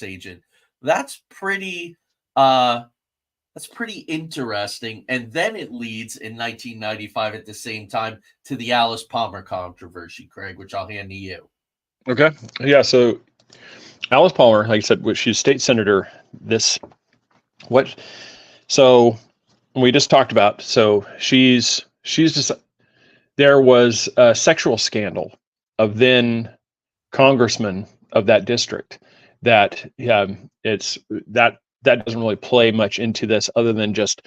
agent. That's pretty that's pretty interesting. And then it leads in 1995 at the same time to the Alice Palmer controversy, Craig, which I'll hand to you. Okay. Yeah. So Alice Palmer, like I said, she's state senator. This what? So we just talked about. So she's just there was a sexual scandal of then congressman of that district that it's that doesn't really play much into this other than just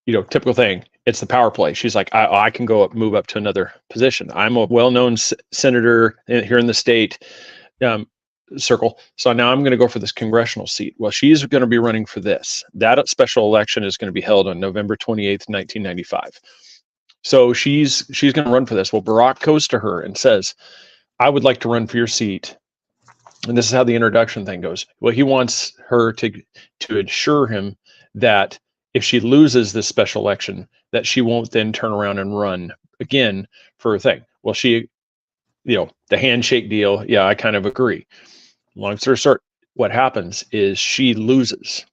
typical thing. It's the power play. She's like, I can go up, move up to another position. I'm a well-known senator here in the state circle. So now I'm going to go for this congressional seat. Well, she's going to be running for this. That special election is going to be held on November 28th, 1995. So she's going to run for this. Well, Barack goes to her and says, I would like to run for your seat. And this is how the introduction thing goes. Well, he wants her to assure him that if she loses this special election, that she won't then turn around and run again for a thing. Well, she, the handshake deal. Yeah, I kind of agree. Long story short, what happens is she loses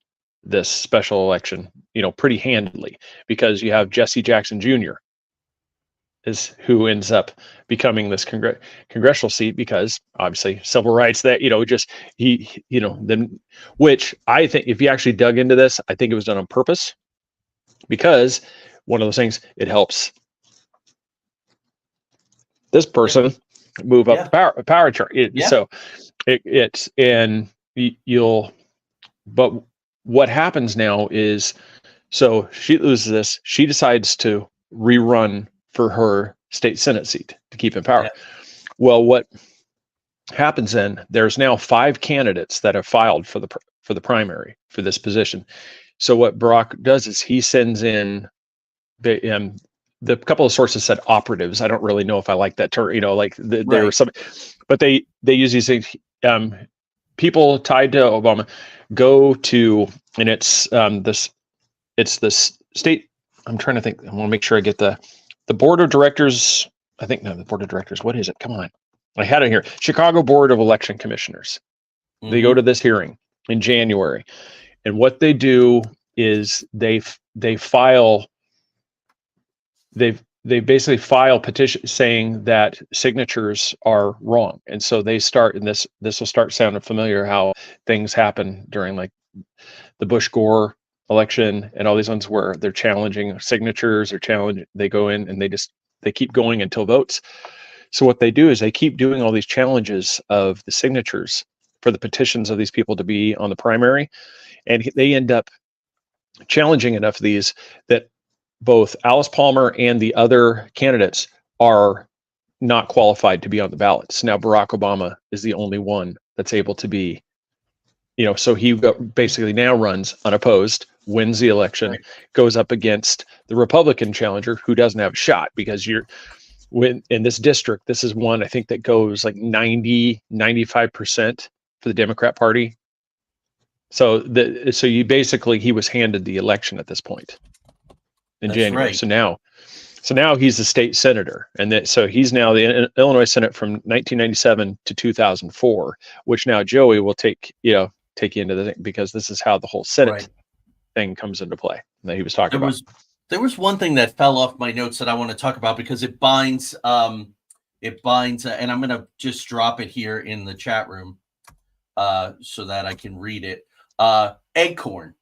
this special election, pretty handily, because you have Jesse Jackson Jr. is who ends up becoming this congressional seat, because obviously civil rights, that then, which I think if you actually dug into this, I think it was done on purpose, because one of those things, it helps this person move up the power chart. So it's and but what happens now is, so she loses this, she decides to rerun for her state Senate seat to keep in power. Well, what happens then, there's now 5 candidates that have filed for the primary for this position. So what Barack does is he sends in the couple of sources said operatives. I don't really know if I like that term, there were some, but they use these things, people tied to Obama go to, and it's this state, I'm trying to think, I want to make sure I get the board of directors. I think, no, the board of directors, what is it? Come on. I had it here. Chicago Board of Election Commissioners. Mm-hmm. They go to this hearing in January. And what they do is they basically file petition saying that signatures are wrong. And so they start, and this will start sounding familiar, how things happen during like the Bush Gore election and all these ones where they're challenging signatures or they go in and they keep going until votes. So what they do is they keep doing all these challenges of the signatures for the petitions of these people to be on the primary. And they end up challenging enough of these that both Alice Palmer and the other candidates are not qualified to be on the ballots. Now Barack Obama is the only one that's able to be, so he basically now runs unopposed, wins the election, goes up against the Republican challenger who doesn't have a shot, because in this district, this is one I think that goes like 95% for the Democrat Party. So he was handed the election at this point in January. Right. So now he's the state senator, and so he's now the Illinois Senate from 1997 to 2004, which now Joey will take you into the thing, because this is how the whole Senate thing comes into play that he was talking about. There was one thing that fell off my notes that I want to talk about, because it binds, and I'm going to just drop it here in the chat room so that I can read it. Acorn.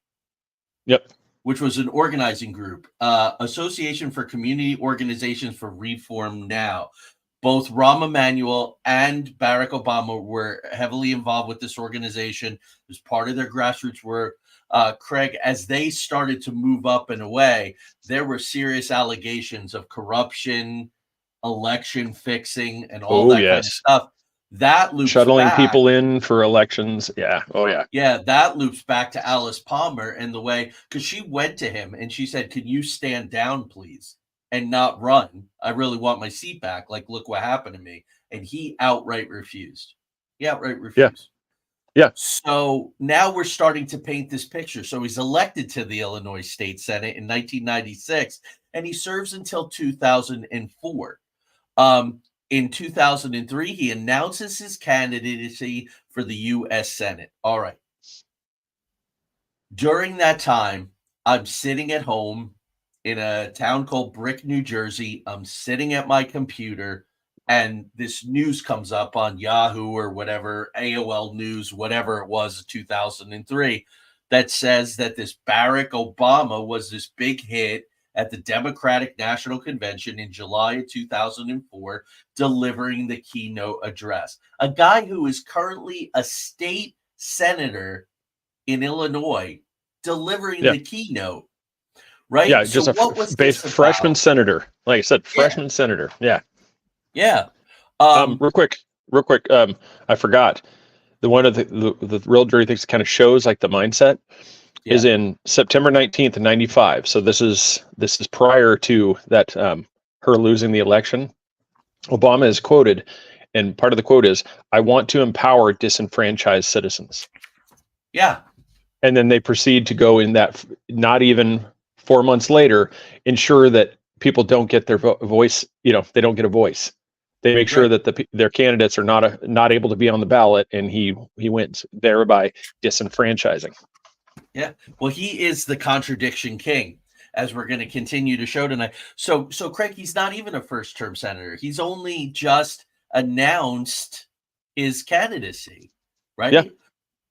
Yep. Which was an organizing group, Association for Community Organizations for Reform Now. Both Rahm Emanuel and Barack Obama were heavily involved with this organization. It was part of their grassroots work. Craig, as they started to move up and away, there were serious allegations of corruption, election fixing, and all that kind of stuff. That loops shuttling back, people in for elections. Yeah. Oh yeah. Yeah. That loops back to Alice Palmer and the way, because she went to him and she said, "Can you stand down, please, and not run? I really want my seat back. Like, look what happened to me." And he outright refused. Yeah. So now we're starting to paint this picture. So he's elected to the Illinois State Senate in 1996, and he serves until 2004. in 2003, he announces his candidacy for the U.S. Senate. All right. During that time, I'm sitting at home in a town called Brick, New Jersey. I'm sitting at my computer, and this news comes up on Yahoo or whatever, AOL News, whatever it was, 2003, that says that this Barack Obama was this big hit at the Democratic National Convention in July of 2004, delivering the keynote address. A guy who is currently a state senator in Illinois delivering Yeah. the keynote, right? Yeah, So just what was this freshman about? senator. Like I said, freshman senator. Yeah. Yeah. Real quick. I forgot the one of the real dirty things that kind of shows like the mindset is Yeah. in September 19th, 95. So this is prior to that her losing the election. Obama is quoted, and part of the quote is, "I want to empower disenfranchised citizens." Yeah. And then they proceed to go in that, not even 4 months later, ensure that people don't get their voice. They don't get a voice. They make sure Right. that their candidates are not able to be on the ballot, and he wins, thereby disenfranchising. Yeah. Well, he is the contradiction king, as we're going to continue to show tonight. So Craig, he's not even a first-term senator. He's only just announced his candidacy, right? Yeah.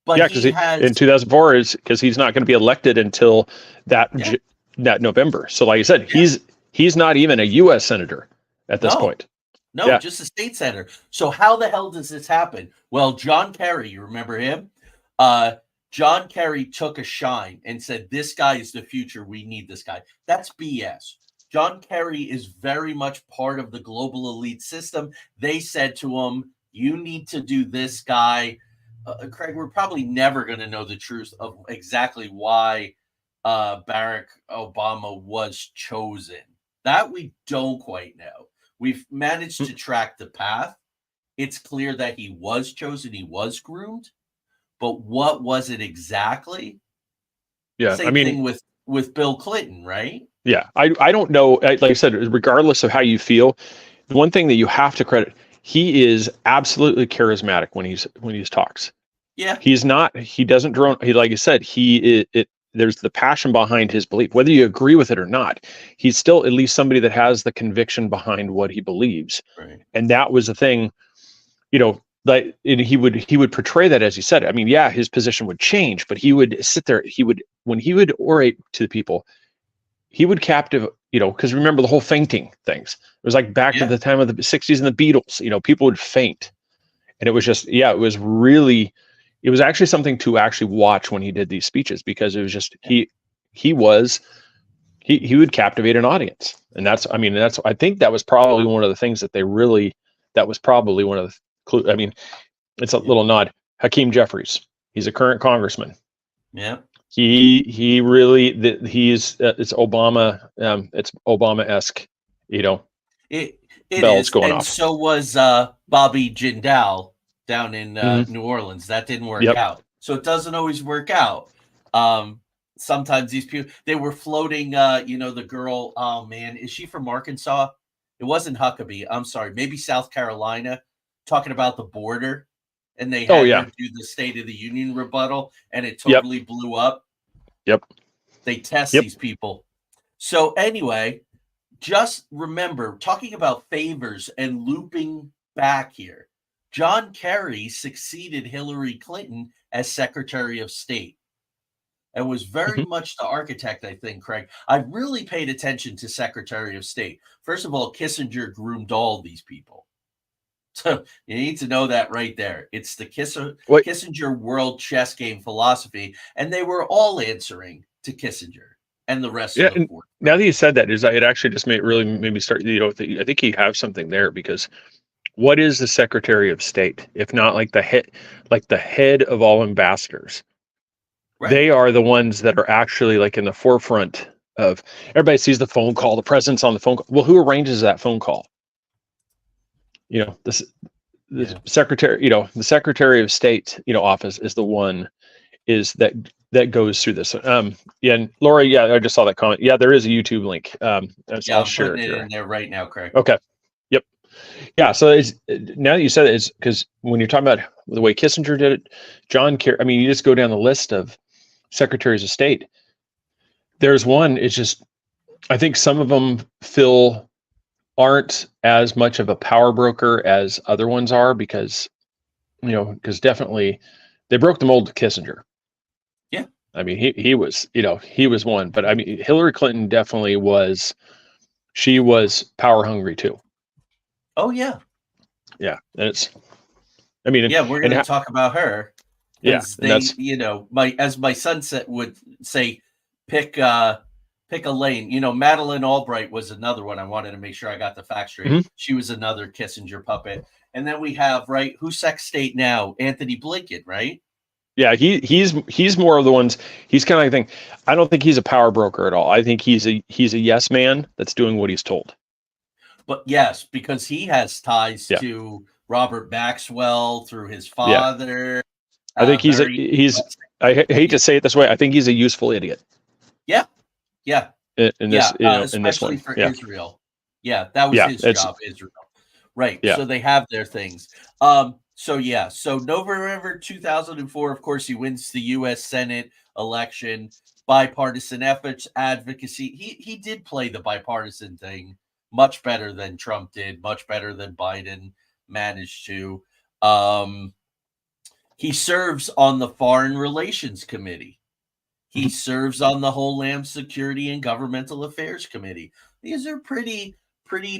But Yeah, because he has, in 2004 is because he's not going to be elected until that that November. So, like I said, he's not even a U.S. senator at this point. No, just a state senator. So how the hell does this happen? Well, John Kerry, you remember him? John Kerry took a shine and said, "This guy is the future. We need this guy." That's BS. John Kerry is very much part of the global elite system. They said to him, "You need to do this guy." Craig, we're probably never going to know the truth of exactly why Barack Obama was chosen. That we don't quite know. We've managed to track the path. It's clear that he was chosen, he was groomed, but what was it exactly? Yeah, Same thing with Bill Clinton, right? Yeah, I don't know. Like I said, regardless of how you feel, the one thing that you have to credit, he is absolutely charismatic when he's talks. Yeah. He's not. He doesn't drone. He, like I said, there's the passion behind his belief, whether you agree with it or not. He's still at least somebody that has the conviction behind what he believes, Right. and that was the thing. Like he would portray that, as he said. I mean, yeah, his position would change, but he would sit there. When he would orate to the people, he would captive. Because remember the whole fainting things. It was like back to the time of the 60s and the Beatles. People would faint, and it was just, it was really. It was actually something to actually watch when he did these speeches, because it was just he would captivate an audience, and I think that was probably one of the things that was probably one of the clue. I mean, it's a little nod. Hakeem Jeffries, he's a current congressman. Yeah, he really it's Obama-esque. it bells is, going and off. so was Bobby Jindal down in New Orleans. That didn't work out. So it doesn't always work out. Sometimes these people, they were floating, the girl, oh man, is she from Arkansas? It wasn't Huckabee. I'm sorry. Maybe South Carolina, talking about the border, and they had her do the State of the Union rebuttal, and it totally blew up. Yep. They test these people. So anyway, just remember, talking about favors and looping back here, John Kerry succeeded Hillary Clinton as Secretary of State and was very much the architect, I think, Craig. I really paid attention to Secretary of State. First of all, Kissinger groomed all these people. So you need to know that right there. It's the Kissinger world chess game philosophy, and they were all answering to Kissinger and the rest of the board. Now that you said that, it actually just made me start, I think you have something there, because what is the Secretary of State if not like the head of all ambassadors? Right. They are the ones that are actually like in the forefront of, everybody sees the phone call, the president's on the phone call. Well, who arranges that phone call? The secretary, the Secretary of State, office is the one that goes through this. And Lori, I just saw that comment. Yeah, there is a YouTube link. I'll share it here in there right now, Craig. Okay. Yep. Yeah. So it's now that you said it, it's because when you're talking about the way Kissinger did it, John Kerry. I mean, you just go down the list of secretaries of state. There's one. It's just I think some of them aren't as much of a power broker as other ones are because because definitely they broke the mold to Kissinger. Yeah. I mean, he was he was one, but I mean Hillary Clinton definitely was. She was power hungry too. Oh yeah. Yeah, and it's. I mean, Yeah, we're going to talk about her yeah, because and they, that's as my son would say, pick a lane. Madeleine Albright was another one. I wanted to make sure I got the facts straight. Mhm. She was another Kissinger puppet. And then we have, right, who's Sec State now? Anthony Blinken, right? Yeah, he's more of the ones. He's kind of like thing. I don't think he's a power broker at all. I think he's a yes man that's doing what he's told. But yes, because he has ties Yeah, to Robert Maxwell through his yeah. father. I think Very, I hate yeah, to say it this way. I think he's a useful idiot yeah, yeah, in this in this especially one. for Yeah, Israel. Yeah, that was yeah. his It's job, Israel. Right. yeah. So they have their things. So yeah, so November 2004, of course, he wins the US Senate election, bipartisan efforts, advocacy. He did play the bipartisan thing much better than Trump did, much better than Biden managed to. Um, he serves on the Foreign Relations Committee. He Mhm. serves on the Homeland Security and Governmental Affairs Committee. These are pretty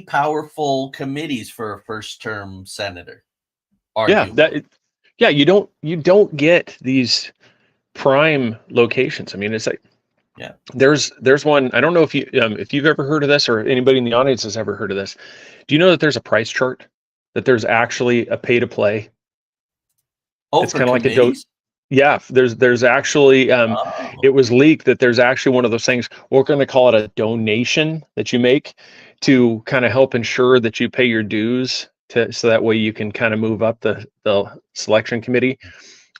powerful committees for a first term senator, Yeah, arguably. you don't get these prime locations. I mean, it's like Yeah. there's one. I don't know if you've ever heard of this or anybody in the audience has ever heard of this. Do you know that there's a price chart? That there's actually a pay to play. Oh, It's for kind of like committees? yeah, there's actually Oh, it was leaked that there's actually one of those things. We're going to call it a donation that you make to kind of help ensure that you pay your dues so that way you can kind of move up the selection committee.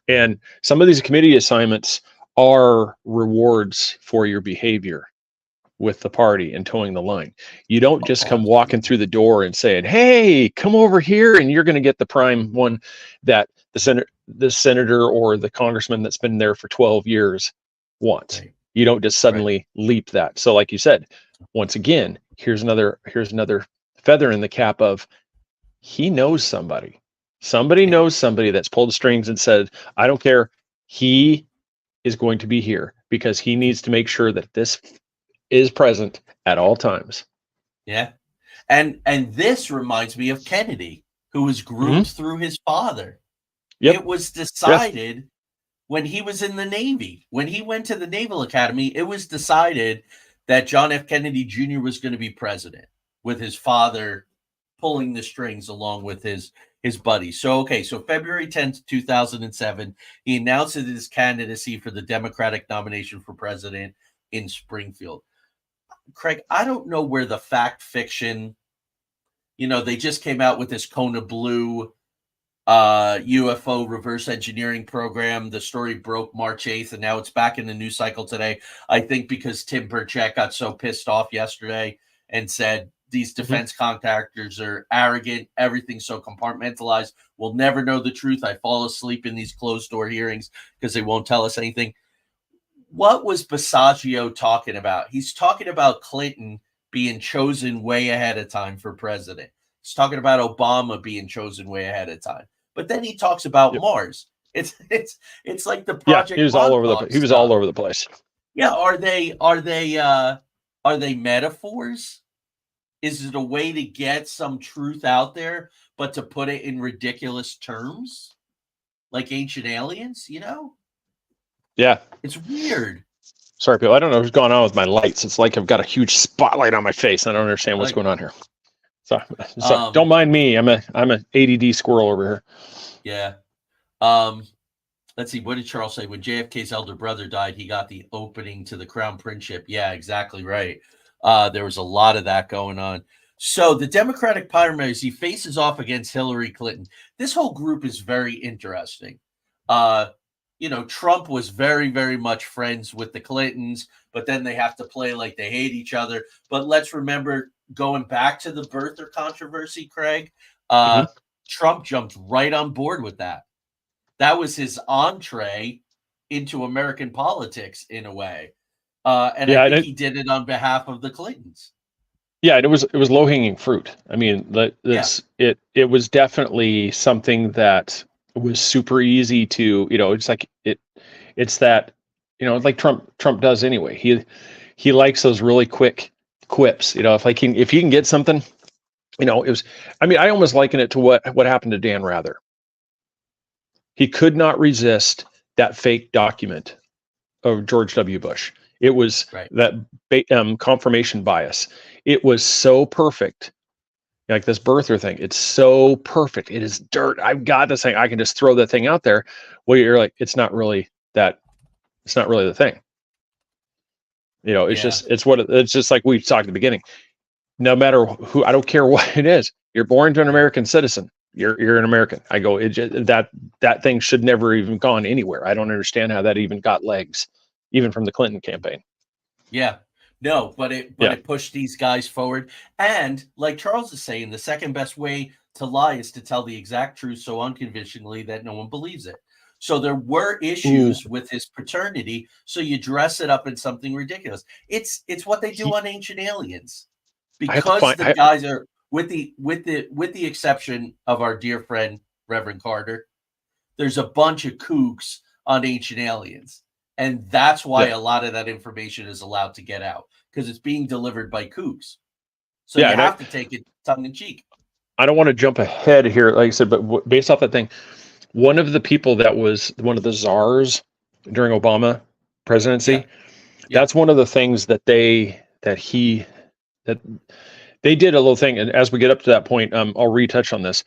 And some of these committee assignments are rewards for your behavior with the party and towing the line. You don't just come walking through the door and saying, "Hey, come over here," and you're going to get the prime one that the senator or the congressman that's been there for 12 years wants. right, You don't just right. suddenly leap that. So, like you said, once again, here's another feather in the cap of he knows somebody. Somebody Yeah, knows somebody that's pulled the strings and said, "I don't care. He is going to be here because he needs to make sure that this is present at all times." yeah. And this reminds me of Kennedy, who was Hmm. groomed through his father. Yep. It was Yeah. decided when he was in the Navy, when he went to the Naval Academy, it was decided that John F. Kennedy Jr. was going to be president, with his father pulling the strings along with his buddy. So okay, so February 10th, 2007, he announces his candidacy for the Democratic nomination for president in Springfield. Craig, I don't know where the fact fiction, they just came out with this Kona Blue UFO reverse engineering program. The story broke March 8th, and now it's back in the news cycle today. I think because Tim Burchett got so pissed off yesterday and said these Hmm. defense contractors are arrogant, everything's so compartmentalized. We'll never know the truth. I fall asleep in these closed door hearings because they won't tell us anything. What was Basaggio talking about? He's talking about Clinton being chosen way ahead of time for president. He's talking about Obama being chosen way ahead of time. But then he talks about Yep. Mars. It's like the Yeah. He Project was all over Montauk he was all stuff. over the place. Yeah, are they metaphors? Is it a way to get some truth out there, but to put it in ridiculous terms? Like Ancient Aliens? Yeah. It's weird. Sorry, people. I don't know what's going on with my lights. It's like I've got a huge spotlight on my face. I don't understand what's Like going on here. So, don't um mind me. I'm a ADD squirrel over here. yeah. Um, let's see. What did Charles say? When JFK's elder brother died, he got the opening to the crown princeship. Yeah, exactly right. There was a lot of that going on. So the Democratic primaries, he faces off against Hillary Clinton. This whole group is very interesting. Uh, Trump was very, very much friends with the Clintons, but then they have to play like they hate each other. But let's remember, going back to the birther controversy, Craig, Mhm. Trump jumped right on board with that. That was his entree into American politics in a way. And I Yeah, think he did it on behalf of the Clintons. yeah, and it was low hanging fruit. I mean, Yeah, it was definitely something that was super easy to, it's like it's that, it's like Trump does anyway. He likes those really quick quips. If he can get something, it was. I mean, I almost liken it to what happened to Dan Rather. He could not resist that fake document of George W. Bush. It was right. that confirmation bias. It was so perfect, like this birther thing. It's so perfect. It is dirt. I've got this thing. I can just throw that thing out there. Well, you're like, it's not really that. It's not really the thing. It's Yeah, just it's just like we talked at the beginning. No matter who, I don't care what it is. You're born to an yeah, American citizen. You're an American. I go, that thing should never even gone anywhere. I don't understand how that even got legs, even from the Clinton campaign. yeah. No, but it Yeah. pushed these guys forward. And like Charles is saying, the second best way to lie is to tell the exact truth so unconvincingly that no one believes it. So there were Ooh, issues with his paternity, so you dress it up in something ridiculous. It's what they do he, on Ancient Aliens, I have to because find. the guys are, with the exception of our dear friend Reverend Carter, there's a bunch of kooks on Ancient Aliens. And that's why Yeah, a lot of that information is allowed to get out, because it's being delivered by kooks. So yeah, you and have to take it tongue in cheek. I don't want to jump ahead here, like I said, but based off that thing, one of the people that was one of the czars during Obama Yeah. presidency, Yeah. that's one of the things that they did a little thing. And as we get up to that point, I'll retouch on this.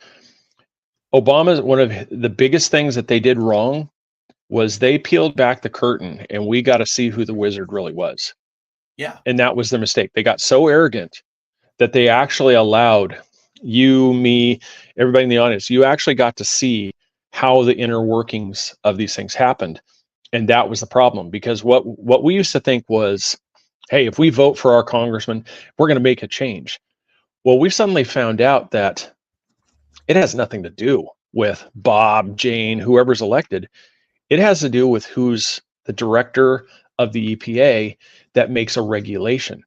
Obama's one of the biggest things that they did wrong was they peeled back the curtain and we got to see who the wizard really was. Yeah. And that was their mistake. They got so arrogant that they actually allowed you, me, everybody in the audience, you actually got to see how the inner workings of these things happened. And that was the problem, because what we used to think was, hey, if we vote for our congressman, we're going to make a change. Well, we suddenly found out that it has nothing to do with Bob, Jane, whoever's elected. It has to do with who's the director of the EPA that makes a regulation.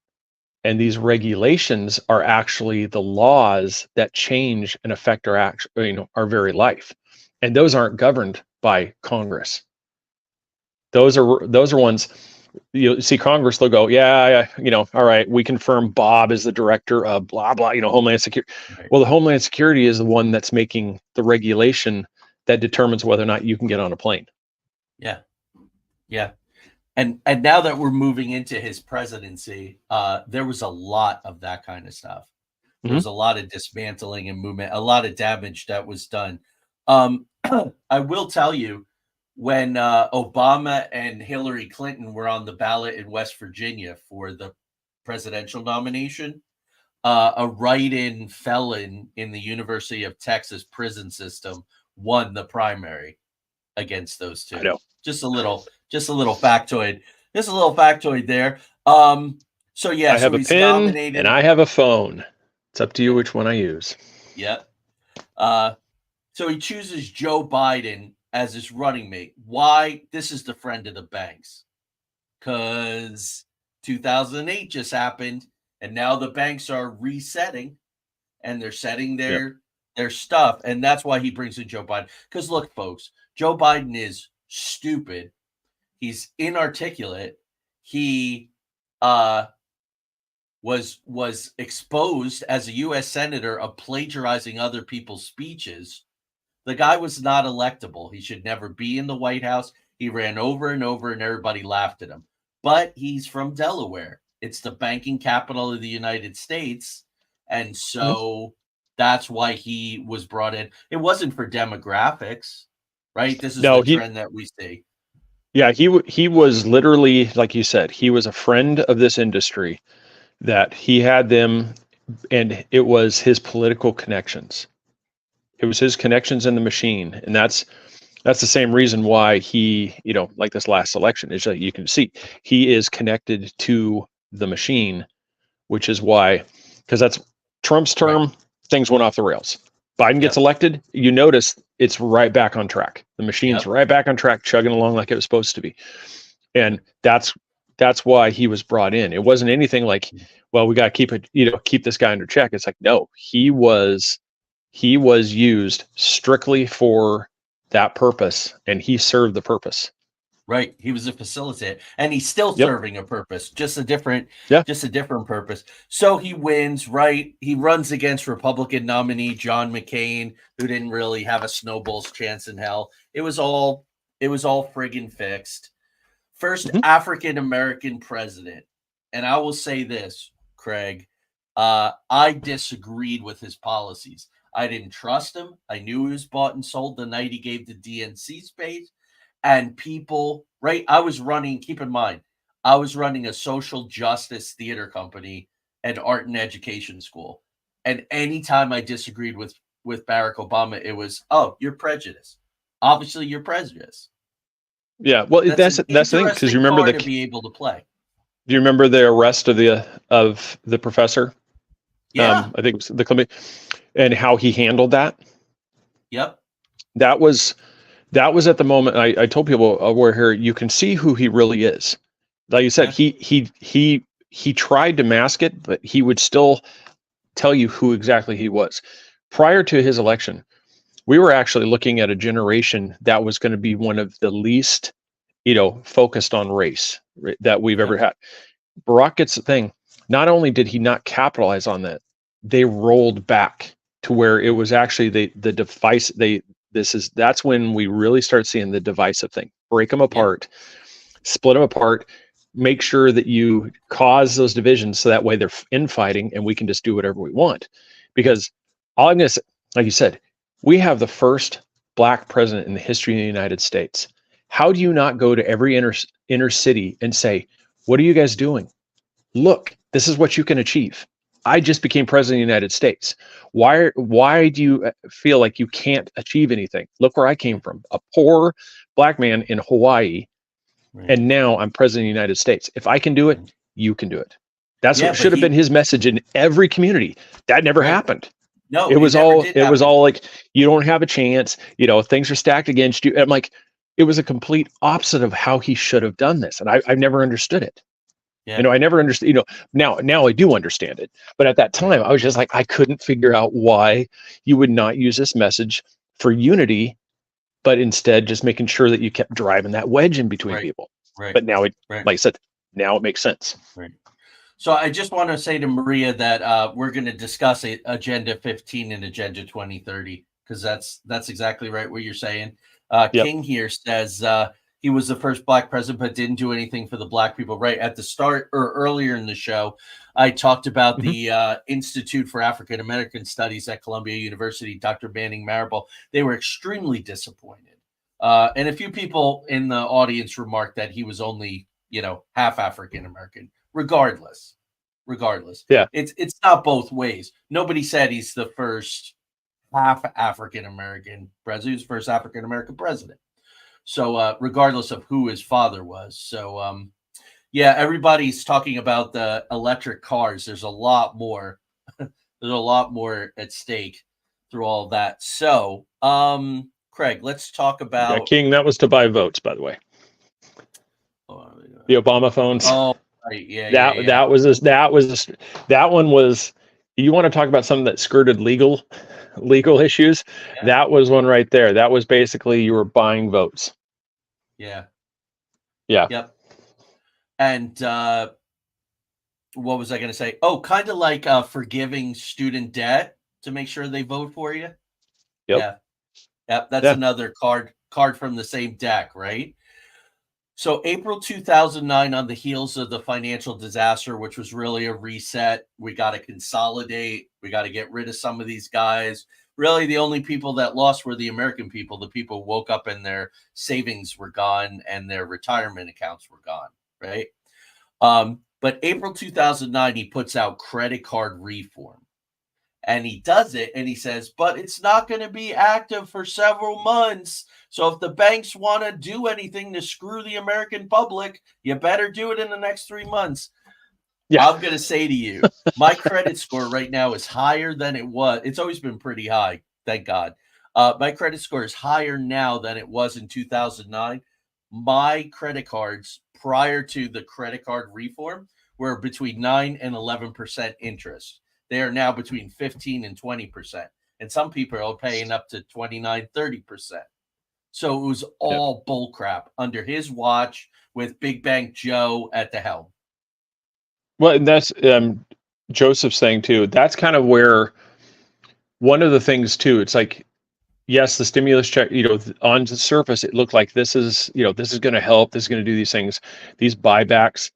And these regulations are actually the laws that change and affect our very life. And those aren't governed by Congress. Those are ones you see Congress, they'll go, yeah, all right, we confirm Bob is the director of blah, blah, Homeland Security. Right. Well, the Homeland Security is the one that's making the regulation that determines whether or not you can get on a plane. Yeah. Yeah. And now that we're moving into his presidency, there was a lot of that kind of stuff. There Mm-hmm. was a lot of dismantling and movement, a lot of damage that was done. I will tell you, when Obama and Hillary Clinton were on the ballot in West Virginia for the presidential nomination, a write-in felon in the University of Texas prison system won the primary against those I two. know. Just a little factoid. Just a little factoid there. So yeah, I have so a he's pen and nominated. I have a phone. It's up to you Yeah, which one I use. yeah. Uh, so he chooses Joe Biden as his running mate. Why? This is the friend of the banks. Because 2008 just happened, and now the banks are resetting, and they're setting Yep. their stuff, and that's why he brings in Joe Biden. Because look, folks, Joe Biden is stupid. He's inarticulate. He uh was exposed as a US senator of plagiarizing other people's speeches. The guy was not electable. He should never be in the White House. He ran over and over and everybody laughed at him. But he's from Delaware. It's the banking capital of the United States. And Mhm. so that's why he was brought in. It wasn't for demographics, right? This is No, the trend that we see. yeah, he was literally, like you said, he was a friend of this industry, that he had them, and it was his political connections. It was his connections in the machine, and That's the same reason why he, like this last election, is that you can see he is connected to the machine, which is why, because that's Trump's Right. term, things went off the rails. Biden gets Yep. elected, you notice it's right back on track. The machine's Yep. right back on track, chugging along like it was supposed to be. And that's why he was brought in. It wasn't anything like, well, we got to keep it, keep this guy under check. It's like, no, he was used strictly for that purpose, and he served the purpose. Right. He was a facilitator, and he's still Yep. serving a purpose, just a different purpose. So he wins, right? He runs against Republican nominee John McCain, who didn't really have a snowball's chance in hell. It was all friggin' fixed. First African American president. And I will say this, Craig, I disagreed with his policies. I didn't trust him. I knew he was bought and sold the night he gave the DNC space. And people, right? Keep in mind, I was running a social justice theater company and art and education school. And anytime I disagreed with Barack Obama, it was, oh, you're prejudiced. Obviously, you're prejudiced. Yeah, well, that's the thing, because you remember to be able to play. Do you remember the arrest of the professor? Yeah, I think it was the Columbia, and how he handled that. Yep. That was at the moment. I told people where here you can see who he really is. Like you said, he tried to mask it, but he would still tell you who exactly he was. Prior to his election, we were actually looking at a generation that was going to be one of the least, focused on race that we've ever had. Barack gets the thing. Not only did he not capitalize on that, they rolled back to where it was actually the device. That's when we really start seeing the divisive thing. Break them apart, split them apart, make sure that you cause those divisions so that way they're infighting and we can just do whatever we want. Because all I'm going to say, like you said, we have the first Black president in the history of the United States. How do you not go to every inner city and say, what are you guys doing? Look, this is what you can achieve. I just became president of the United States. Why do you feel like you can't achieve anything? Look where I came from, a poor Black man in Hawaii, and now I'm president of the United States. If I can do it, you can do it. That's what should have been his message in every community. That never happened. No, it was all like, you don't have a chance. Things are stacked against you. And I'm like, it was a complete opposite of how he should have done this, and I've never understood it. I never understood. Now I do understand it, but at that time, I was just like, I couldn't figure out why you would not use this message for unity, but instead just making sure that you kept driving that wedge in between people. Right. But now like I said, now it makes sense. Right. So I just want to say to Maria that we're going to discuss Agenda 15 and Agenda 2030, because that's exactly right what you're saying. King here says he was the first Black president, but didn't do anything for the Black people. Right at the start or earlier in the show, I talked about the Institute for African American Studies at Columbia University, Dr. Manning Marable. They were extremely disappointed. And a few people in the audience remarked that he was only, half African American. Regardless, it's not both ways. Nobody said he's the first half African American president. He was the first African American president. So regardless of who his father was. So everybody's talking about the electric cars. There's a lot more. There's a lot more at stake through all of that. So Craig, let's talk about King. That was to buy votes, by the way. The Obama phones. Oh, right. That one was. You want to talk about something that skirted legal issues? Yeah. That was one right there. That was basically you were buying votes. Yeah. Yep. And what was I going to say? Oh, kind of like forgiving student debt to make sure they vote for you. Yep. That's another card from the same deck, right? So April 2009, on the heels of the financial disaster, which was really a reset, we got to consolidate. We got to get rid of some of these guys. Really, the only people that lost were the American people. The people who woke up and their savings were gone and their retirement accounts were gone, right? But April 2009, he puts out credit card reform. And he does it, and he says, but it's not going to be active for several months. So if the banks want to do anything to screw the American public, you better do it in the next 3 months. Yeah. I'm going to say to you, my credit score right now is higher than it was. It's always been pretty high, thank God. My credit score is higher now than it was in 2009. My credit cards prior to the credit card reform were between 9 and 11% interest. They are now between 15 and 20%. And some people are paying up to 29, 30%. So it was all bullcrap under his watch with Big Bank Joe at the helm. Well, and that's Joseph's thing too. That's kind of where one of the things too. It's like, yes, the stimulus check. On the surface, it looked like this is going to help. This is going to do these things, these buybacks.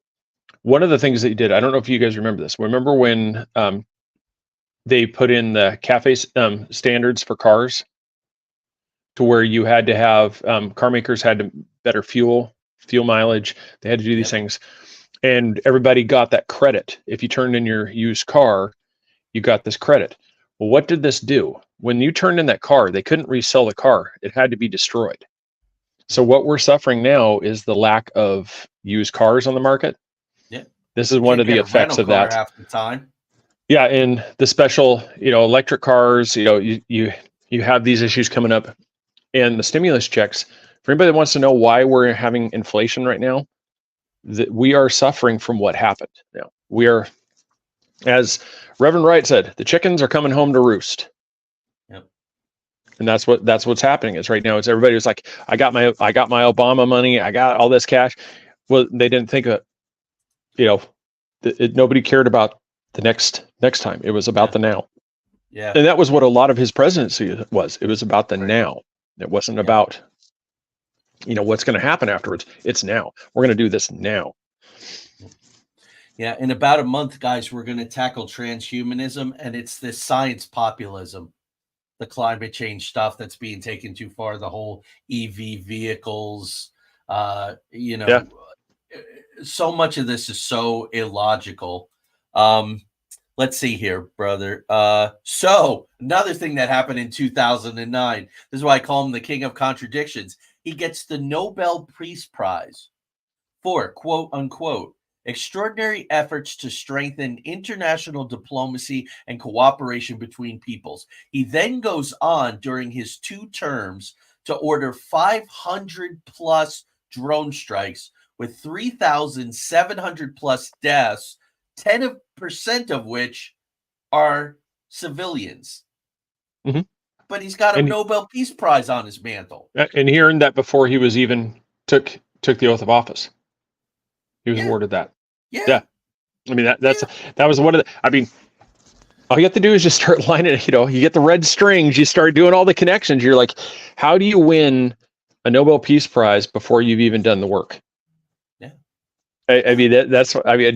One of the things that he did, I don't know if you guys remember this. Remember when they put in the cafe standards for cars, to where you had to have car makers had to better fuel mileage. They had to do these things. And everybody got that credit. If you turned in your used car, you got this credit. Well, what did this do? When you turned in that car, they couldn't resell the car. It had to be destroyed. So what we're suffering now is the lack of used cars on the market. Yeah. This is one of the effects of that. Half the time. Yeah, and the special, electric cars, you have these issues coming up. And the stimulus checks, for anybody that wants to know why we're having inflation right now, that we are suffering from what happened. Now, we are, as Reverend Wright said, the chickens are coming home to roost. Yep. And that's what's happening is right now. It's everybody was like, I got my Obama money, I got all this cash. Well, they didn't think of, nobody cared about the next time. It was about the now. Yeah. And that was what a lot of his presidency was. It was about the now. It wasn't about what's going to happen afterwards. It's now. We're going to do this now. Yeah, in about a month, guys, we're going to tackle transhumanism, and it's this science populism, the climate change stuff that's being taken too far, the whole EV vehicles, so much of this is so illogical. Let's see here, brother. So another thing that happened in 2009, this is why I call him the king of contradictions. He gets the Nobel Peace Prize for, quote unquote, extraordinary efforts to strengthen international diplomacy and cooperation between peoples. He then goes on during his 2 terms to order 500 plus drone strikes with 3,700 plus deaths, 10% of which are civilians. Mm-hmm. But he's got a Nobel Peace Prize on his mantle. And hearing that before he was even took the oath of office. He was awarded that. Yeah. I mean, that was one of the, I mean, all you have to do is just start lining, you get the red strings, you start doing all the connections. You're like, how do you win a Nobel Peace Prize before you've even done the work? Yeah. I mean, all you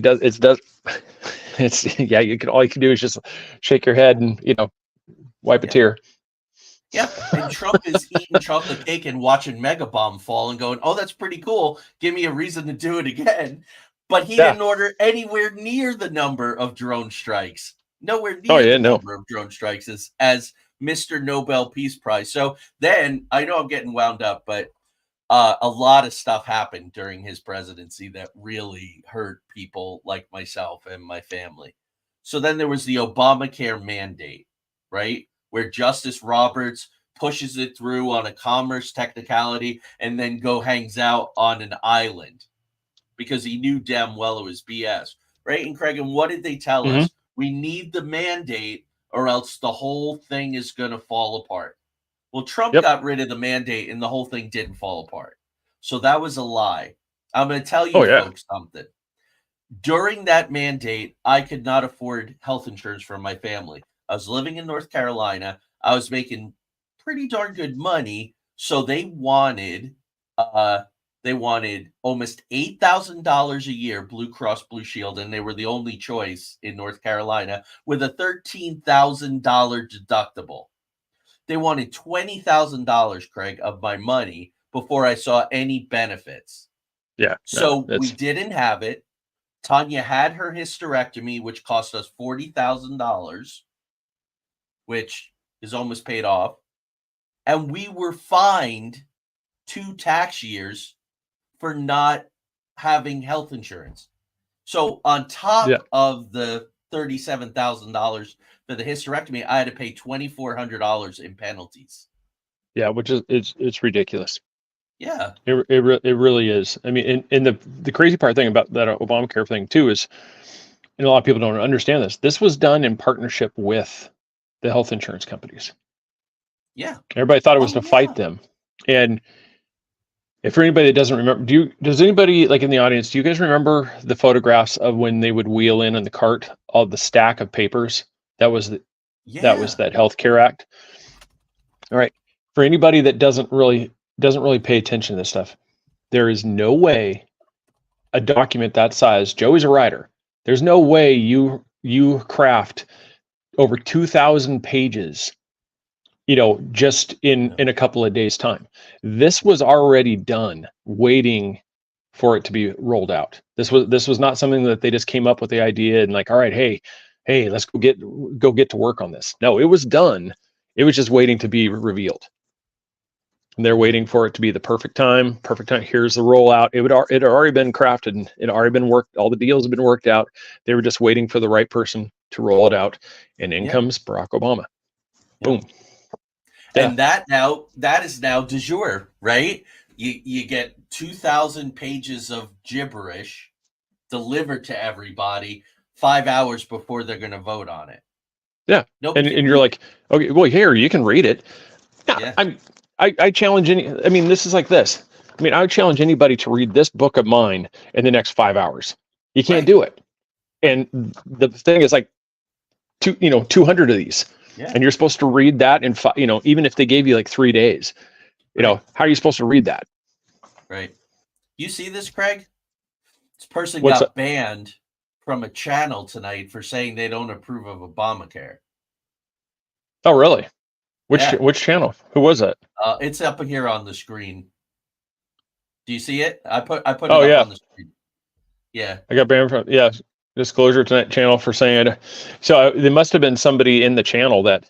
can do is just shake your head and, wipe a tear. Yeah, and Trump is eating chocolate cake and watching Mega Bomb fall and going, oh, that's pretty cool. Give me a reason to do it again. But he didn't order anywhere near the number of drone strikes. Nowhere near the number of drone strikes as Mr. Nobel Peace Prize. So then, I know I'm getting wound up, but a lot of stuff happened during his presidency that really hurt people like myself and my family. So then there was the Obamacare mandate, right? Where Justice Roberts pushes it through on a commerce technicality and then hangs out on an island because he knew damn well it was BS, right? And Craig, and what did they tell us? We need the mandate or else the whole thing is going to fall apart. Well, Trump got rid of the mandate and the whole thing didn't fall apart. So that was a lie. I'm going to tell you folks something. During that mandate, I could not afford health insurance for my family. I was living in North Carolina. I was making pretty darn good money. So they wanted almost $8,000 a year, Blue Cross Blue Shield, and they were the only choice in North Carolina with a $13,000 deductible. They wanted $20,000, Craig, of my money before I saw any benefits. Yeah. So we didn't have it. Tanya had her hysterectomy, which cost us $40,000. which is almost paid off. And we were fined 2 tax years for not having health insurance. So on top of the $37,000 for the hysterectomy, I had to pay $2,400 in penalties. Yeah, which is it's ridiculous. Yeah. It really is. I mean, and the crazy thing about that Obamacare thing too is, and a lot of people don't understand this. This was done in partnership with the health insurance companies. Yeah. Everybody thought it was to fight them. And if for anybody that doesn't remember, does anybody like in the audience, do you guys remember the photographs of when they would wheel in the cart all the stack of papers? That was that Healthcare Act. All right. For anybody that doesn't really pay attention to this stuff, there is no way a document that size, Joey's a writer, there's no way you craft over 2,000 pages, just in a couple of days' time. This was already done, waiting for it to be rolled out. This was not something that they just came up with the idea and like, all right, hey, let's go get to work on this. No, it was done. It was just waiting to be revealed. And they're waiting for it to be the perfect time. Here's the rollout. It had already been crafted and it had already been worked. All the deals have been worked out. They were just waiting for the right person to roll it out. And in comes Barack Obama. Boom. And that is now du jour, right? You get 2,000 pages of gibberish delivered to everybody 5 hours before they're going to vote on it. Yeah. And you're like, okay, well, here, you can read it. Yeah. I challenge this is like this. I would challenge anybody to read this book of mine in the next 5 hours. You can't do it. And the thing is like 200 of these. Yeah. And you're supposed to read that in even if they gave you like 3 days, how are you supposed to read that? Right. You see this, Craig? This person got banned from a channel tonight for saying they don't approve of Obamacare. Oh, really? Which channel? Who was that? It's up here on the screen. Do you see it? I put it up on the screen. Yeah. I got banned from Disclosure Tonight channel for saying it. So there must have been somebody in the channel that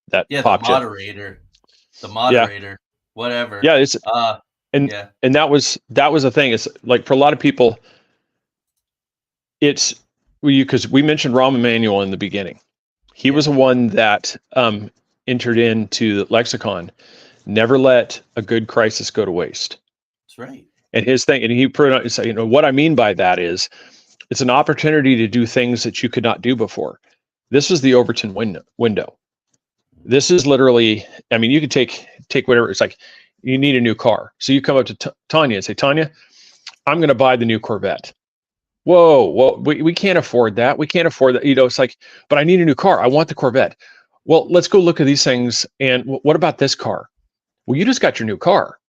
that popped the moderator, whatever. Yeah, it's and that was the thing. It's like for a lot of people, it's because we mentioned Rahm Emanuel in the beginning. He was the one that entered into the lexicon. Never let a good crisis go to waste. That's right. And his thing, and he put on, what I mean by that is, it's an opportunity to do things that you could not do before. This is the Overton window. This is literally, you could take whatever. It's like you need a new car. So you come up to Tanya and say, Tanya, I'm going to buy the new Corvette. Whoa, we can't afford that. We can't afford that. It's like, but I need a new car. I want the Corvette. Well, let's go look at these things. And what about this car? Well, you just got your new car.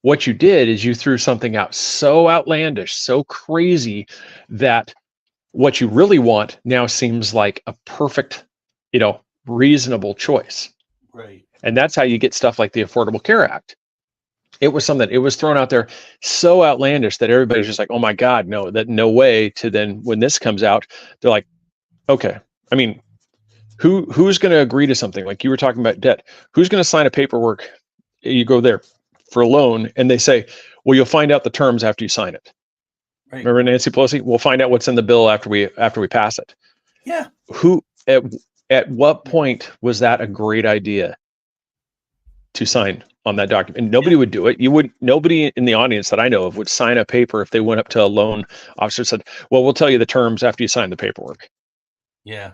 What you did is you threw something out so outlandish, so crazy that what you really want now seems like a perfect, reasonable choice. Right. And that's how you get stuff like the Affordable Care Act. It was something that it was thrown out there so outlandish that everybody's just like, oh my God, no way. To then when this comes out, they're like, okay, who's going to agree to something? Like you were talking about debt. Who's going to sign a paperwork? You go there for a loan and they say, well, you'll find out the terms after you sign it. Right. Remember Nancy Pelosi? We'll find out what's in the bill after we pass it. Yeah. Who at what point was that a great idea to sign on that document? And nobody would do it. Nobody in the audience that I know of would sign a paper if they went up to a loan officer and said, well, we'll tell you the terms after you sign the paperwork. Yeah.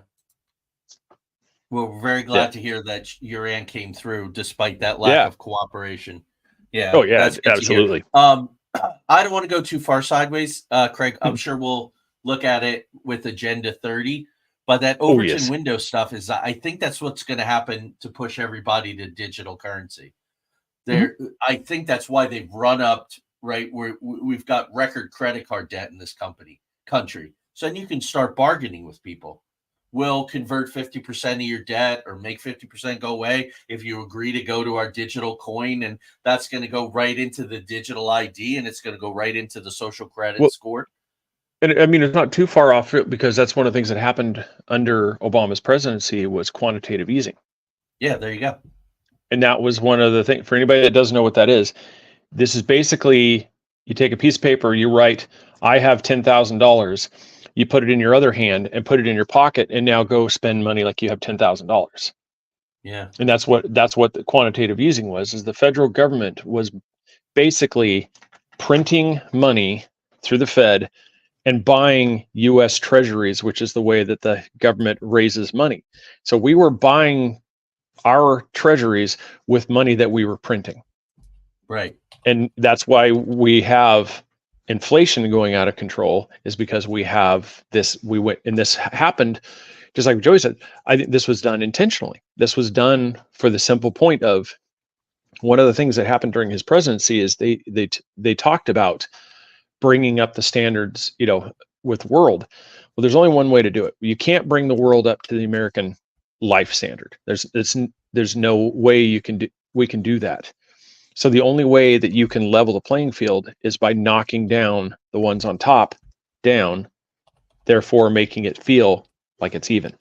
Well, we're very glad to hear that your aunt came through despite that lack of cooperation. Yeah. Oh yeah, absolutely. I don't want to go too far sideways, Craig. I'm sure we'll look at it with Agenda 30, but that Overton window stuff is, I think that's what's going to happen to push everybody to digital currency. I think that's why they've run up, right? We've got record credit card debt in this country. So then you can start bargaining with people. We'll convert 50% of your debt or make 50% go away if you agree to go to our digital coin. And that's going to go right into the digital ID and it's going to go right into the social credit score. And I mean, it's not too far off because that's one of the things that happened under Obama's presidency was quantitative easing. Yeah, there you go. And that was one of the things for anybody that doesn't know what that is. This is basically you take a piece of paper, you write, I have $10,000. You put it in your other hand and put it in your pocket, and now go spend money like you have $10,000. Yeah. And that's what the quantitative easing was. Is the federal government was basically printing money through the Fed and buying U.S. treasuries, which is the way that the government raises money. So we were buying our treasuries with money that we were printing. Right. And that's why we have inflation going out of control, is because we have this, and this happened, just like Joey said, I think this was done intentionally. This was done for the simple point of, one of the things that happened during his presidency is they talked about bringing up the standards, with world. Well, there's only one way to do it. You can't bring the world up to the American life standard. There's no way we can do that. So the only way that you can level the playing field is by knocking down the ones on top down, therefore making it feel like it's even.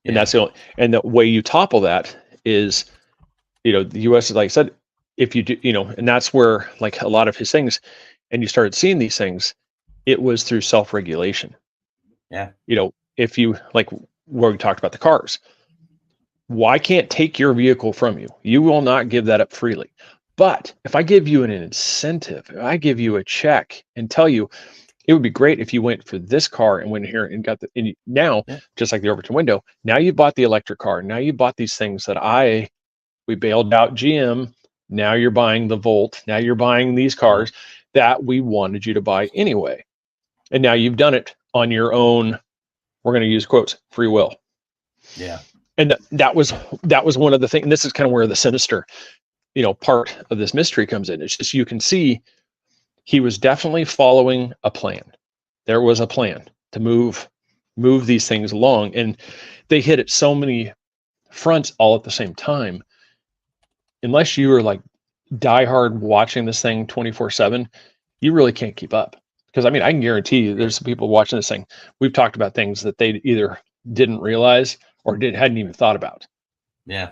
And that's the way you topple that is, the US is, like I said, if you do, and that's where, like, a lot of his things, and you started seeing these things, it was through self-regulation. Yeah. If you, like where we talked about the cars, well, I can't take your vehicle from you. You will not give that up freely. But if I give you an incentive, if I give you a check and tell you, it would be great if you went for this car and went here and got now, just like the Overton window, now you bought the electric car. Now you bought these things that we bailed out GM. Now you're buying the Volt. Now you're buying these cars that we wanted you to buy anyway. And now you've done it on your own. We're going to use quotes, free will. Yeah. And that was one of the things, and this is kind of where the sinister, part of this mystery comes in. It's just, you can see he was definitely following a plan. There was a plan to move these things along, and they hit at so many fronts all at the same time. Unless you were like diehard watching this thing 24/7, you really can't keep up. Because I mean, I can guarantee you, there's some people watching this thing. We've talked about things that they either didn't realize or hadn't even thought about. Yeah.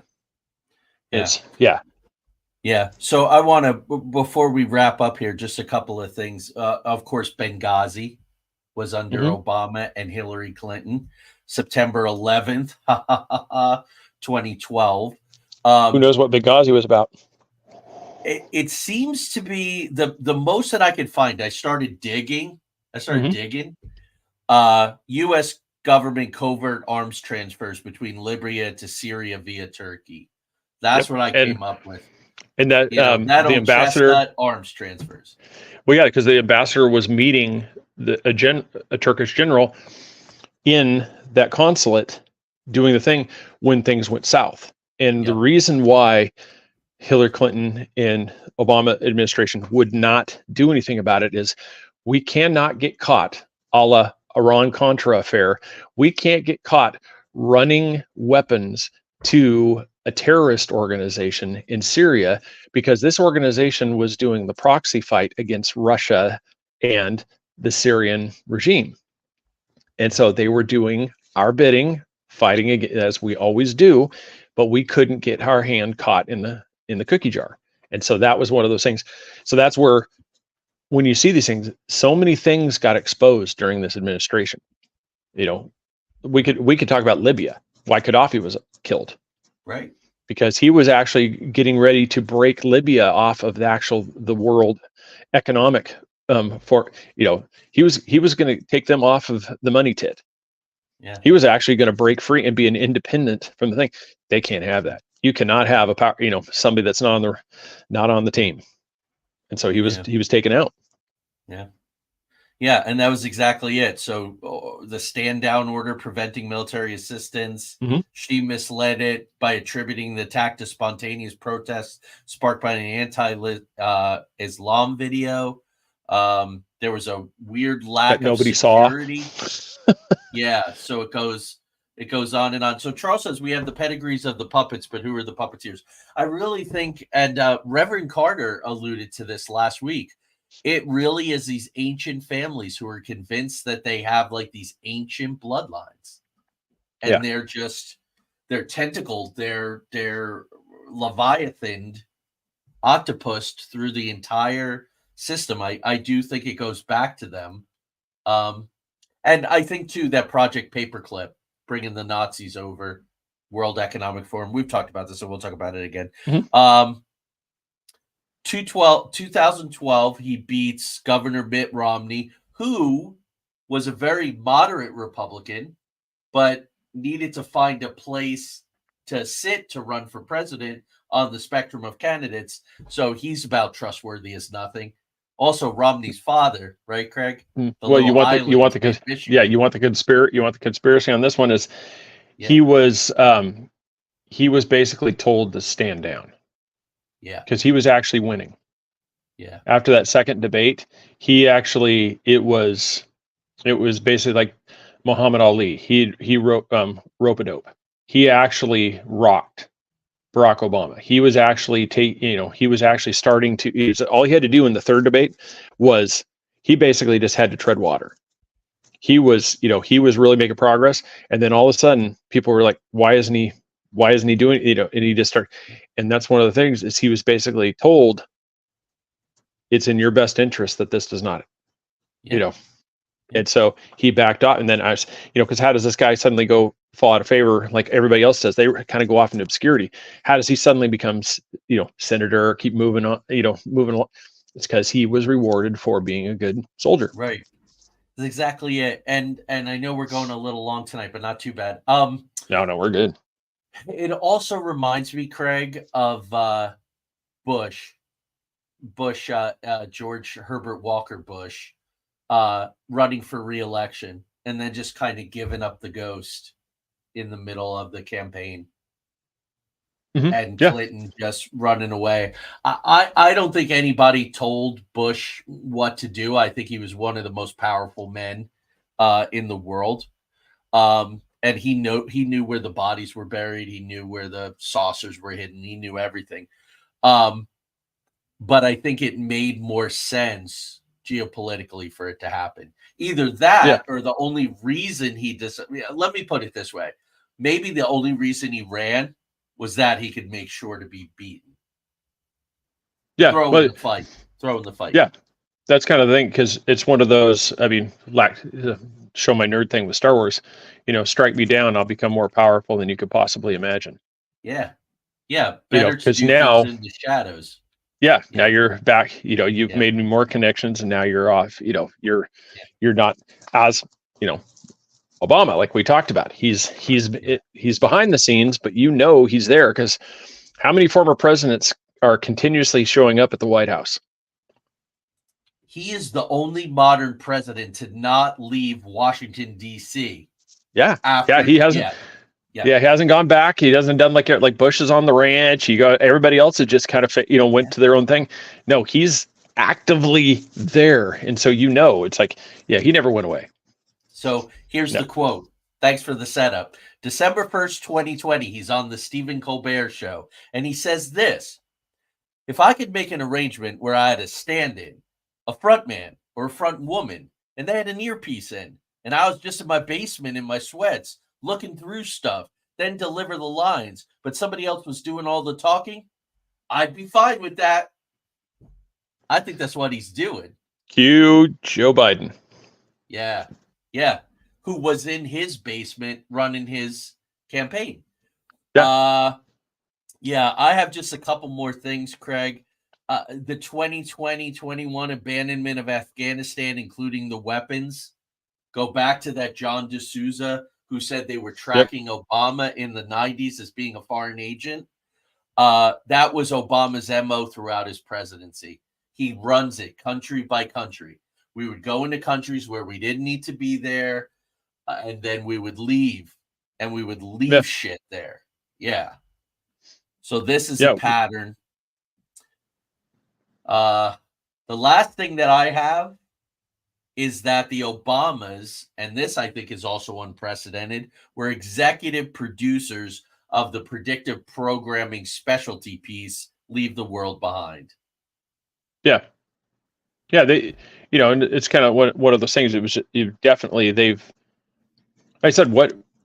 Yeah. So I want to, before we wrap up here, just a couple of things. Of course, Benghazi was under Obama and Hillary Clinton, September 11th, 2012. Who knows what Benghazi was about? It seems to be the most that I could find. I started digging. U.S. government covert arms transfers between Libya to Syria via Turkey. That's what I came up with. And that that the ambassador arms transfers. Well, yeah, because the ambassador was meeting a Turkish general in that consulate, doing the thing when things went south. And the reason why Hillary Clinton and Obama administration would not do anything about it is, we cannot get caught, a la Iran-Contra affair. We can't get caught running weapons to a terrorist organization in Syria, because this organization was doing the proxy fight against Russia and the Syrian regime. And so they were doing our bidding, fighting as we always do, but we couldn't get our hand caught in the cookie jar. And so that was one of those things. So that's where, when you see these things, so many things got exposed during this administration. We could talk about Libya, why Gaddafi was killed. Right. Because he was actually getting ready to break Libya off of the world economic, he was going to take them off of the money tit. Yeah. He was actually going to break free and be an independent from the thing. They can't have that. You cannot have a power, somebody that's not on the team. And so he was taken out. Yeah. Yeah, and that was exactly it. So the stand down order preventing military assistance, she misled it by attributing the attack to spontaneous protests sparked by an anti-Islam video. There was a weird lack that nobody of security. Saw. Yeah, so it goes on and on. So Charles says we have the pedigrees of the puppets, but who are the puppeteers? I really think, and Reverend Carter alluded to this last week, it really is these ancient families who are convinced that they have like these ancient bloodlines, and they're tentacled, they're leviathaned, octopused through the entire system. I do think it goes back to them. And I think too that Project Paperclip, bringing the Nazis over, World Economic Forum. We've talked about this, so we'll talk about it again. Mhm. 2012, he beats Governor Mitt Romney, who was a very moderate Republican, but needed to find a place to sit to run for president on the spectrum of candidates. So he's about trustworthy as nothing. Also, Romney's father, right, Craig? The Well, you little want the island in yeah, Michigan. you want the conspiracy on this one is Yeah, he was basically told to stand down yeah, because he was actually winning. yeah, After that second debate, it was basically like Muhammad Ali. He wrote rope a dope. He actually rocked Barack Obama. He was actually he was actually starting to all he had to do in the third debate was he basically just had to tread water. He was really making progress, and then all of a sudden people were like, why isn't he doing, and he just started. And that's one of the things is he was basically told it's in your best interest that this does not, you yeah, know. yeah. And so he backed off. And then I was, because how does this guy suddenly go fall out of favor like everybody else does? They kind of go off into obscurity. How does he suddenly become, senator, keep moving on, moving along? It's because he was rewarded for being a good soldier. Right. That's exactly it. And I know we're going a little long tonight, but not too bad. No, we're good. It also reminds me, Craig, of Bush, George Herbert Walker Bush, running for re-election and then just kind of giving up the ghost in the middle of the campaign, and Yeah. Clinton just running away. I don't think anybody told Bush what to do. I think he was one of the most powerful men in the world. And he knew where the bodies were buried. He knew where the saucers were hidden. He knew everything. But I think it made more sense geopolitically for it to happen. Either Yeah. that or the only reason let me put it this way. Maybe the only reason he ran was that he could make sure to be beaten. Yeah. Throw in Well, the fight. Throw in the fight. yeah. That's kind of the thing because it's one of those. I mean, show my nerd thing with Star Wars. Strike me down, I'll become more powerful than you could possibly imagine. Yeah. Yeah. Better to Because do things now, in the shadows. yeah, now Yeah. you're back. You've Yeah. made me more connections, and now you're off. You're Yeah. you're not as Obama, like we talked about. Yeah. He's behind the scenes, but he's there because how many former presidents are continuously showing up at the White House? He is the only modern president to not leave Washington, D.C. Yeah, yeah, after. he hasn't. Yeah. Yeah. Yeah, he hasn't gone back. He hasn't done like Bush is on the ranch. He got everybody else had just kind of went Yeah. to their own thing. No, he's actively there, and so it's like, yeah, he never went away. So here's No. the quote. Thanks for the setup. December 1st, 2020, he's on the Stephen Colbert show, and he says this: if I could make an arrangement where I had a stand-in, a front man or a front woman, and they had an earpiece in, and I was just in my basement in my sweats, looking through stuff, then deliver the lines, but somebody else was doing all the talking, I'd be fine with that. I think that's what he's doing. Cue Joe Biden. Yeah. Yeah. Who was in his basement running his campaign. Yeah. Yeah, I have just a couple more things, Craig. The 2020-21 abandonment of Afghanistan, including the weapons. Go back to that John D'Souza who said they were Yep. tracking Obama in the 90s as being a foreign agent. That was Obama's MO throughout his presidency. He runs it country by country. We would go into countries where we didn't need to be there, and then we would leave, and we would leave Yeah. shit there. Yeah. So this is Yeah. a pattern. The last thing that I have is that the Obamas, and this I think is also unprecedented, were executive producers of the predictive programming specialty piece, Leave the World Behind. Yeah. Yeah, they, and it's kind of one of those things. It was you definitely they've. Like I said,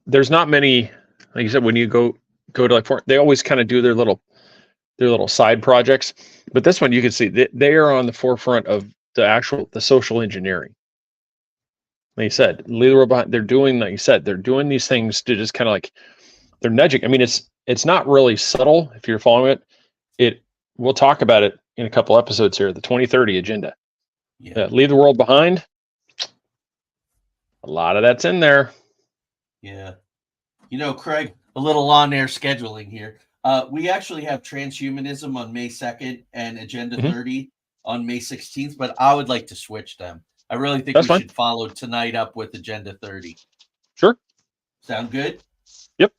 there's not many. Like you said, when you go to like they always kind of do their little side projects, but this one you can see they are on the forefront of the social engineering. Like you said, leave the world behind. They're doing, like you said, they're doing these things to just kind of like they're nudging. I mean, it's not really subtle if you're following it. We'll talk about it in a couple episodes here. The 2030 agenda. Yeah. Leave the world behind. A lot of that's in there. Yeah. Craig, a little on-air scheduling here. We actually have transhumanism on May 2nd and Agenda 30 on May 16th, but I would like to switch them. I really think we should follow tonight up with Agenda 30. Sure. Sound good? Yep.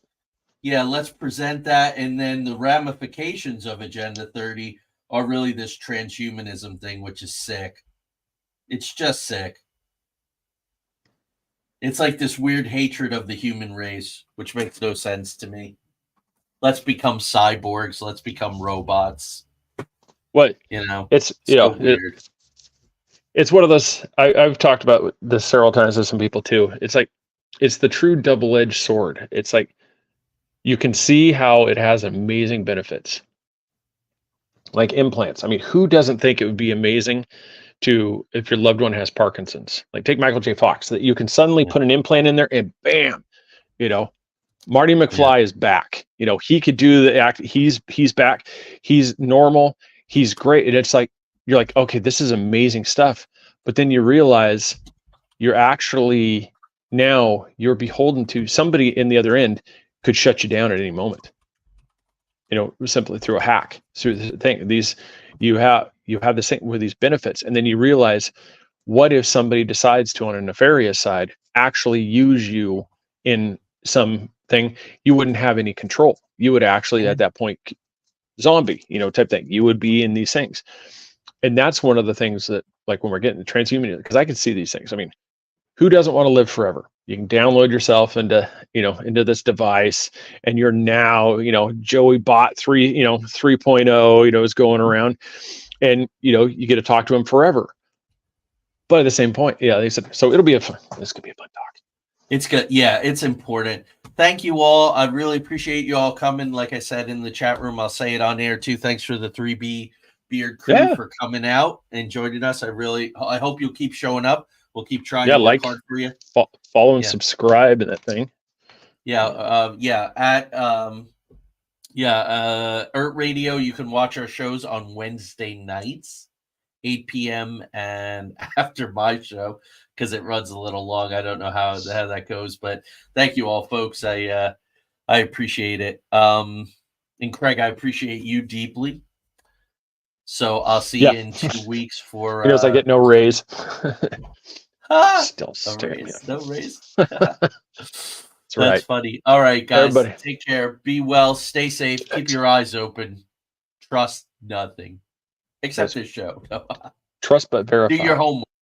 Yeah, let's present that, and then the ramifications of Agenda 30 are really this transhumanism thing, which is sick. It's just sick. It's like this weird hatred of the human race, which makes no sense to me. Let's become cyborgs. Let's become robots. What? It's weird. It's one of those. I've talked about this several times with some people too. It's like it's the true double-edged sword. It's like you can see how it has amazing benefits, like implants. I mean, who doesn't think it would be amazing if your loved one has Parkinson's? Like take Michael J. Fox, that you can suddenly put an implant in there and bam, Marty McFly is back. He could do the act. He's back. He's normal. He's great. And it's like, you're like, okay, this is amazing stuff. But then you realize you're actually you're beholden to somebody in the other end could shut you down at any moment. Simply through a hack, through the thing. You have this thing with these benefits, and then you realize, what if somebody decides to, on a nefarious side, actually use you in something you wouldn't have any control? You would actually at that point zombie, type thing. You would be in these things, and that's one of the things that, like, when we're getting to transhumanism, because I can see these things. I mean, who doesn't want to live forever? You can download yourself into this device, and you're now, Joey Bot 3.0, is going around, and you get to talk to him forever. But at the same point, yeah, they said, so this could be a fun talk. It's good. Yeah, it's important. Thank you all. I really appreciate you all coming. Like I said in the chat room, I'll say it on air too. Thanks for the 3B Beard crew for coming out and joining us. I hope you'll keep showing up. We'll keep trying to work hard for you. Follow and subscribe and that thing. At Ert Radio, you can watch our shows on Wednesday nights, 8 p.m. and after my show, because it runs a little long. I don't know how that goes, but thank you all, folks. I appreciate it. And Craig, I appreciate you deeply. So I'll see you in 2 weeks for. I get no raise. Still no raise. That's funny. All right, guys. Everybody. Take care. Be well. Stay safe. Keep your eyes open. Trust nothing except this show. Trust but verify. Do your homework.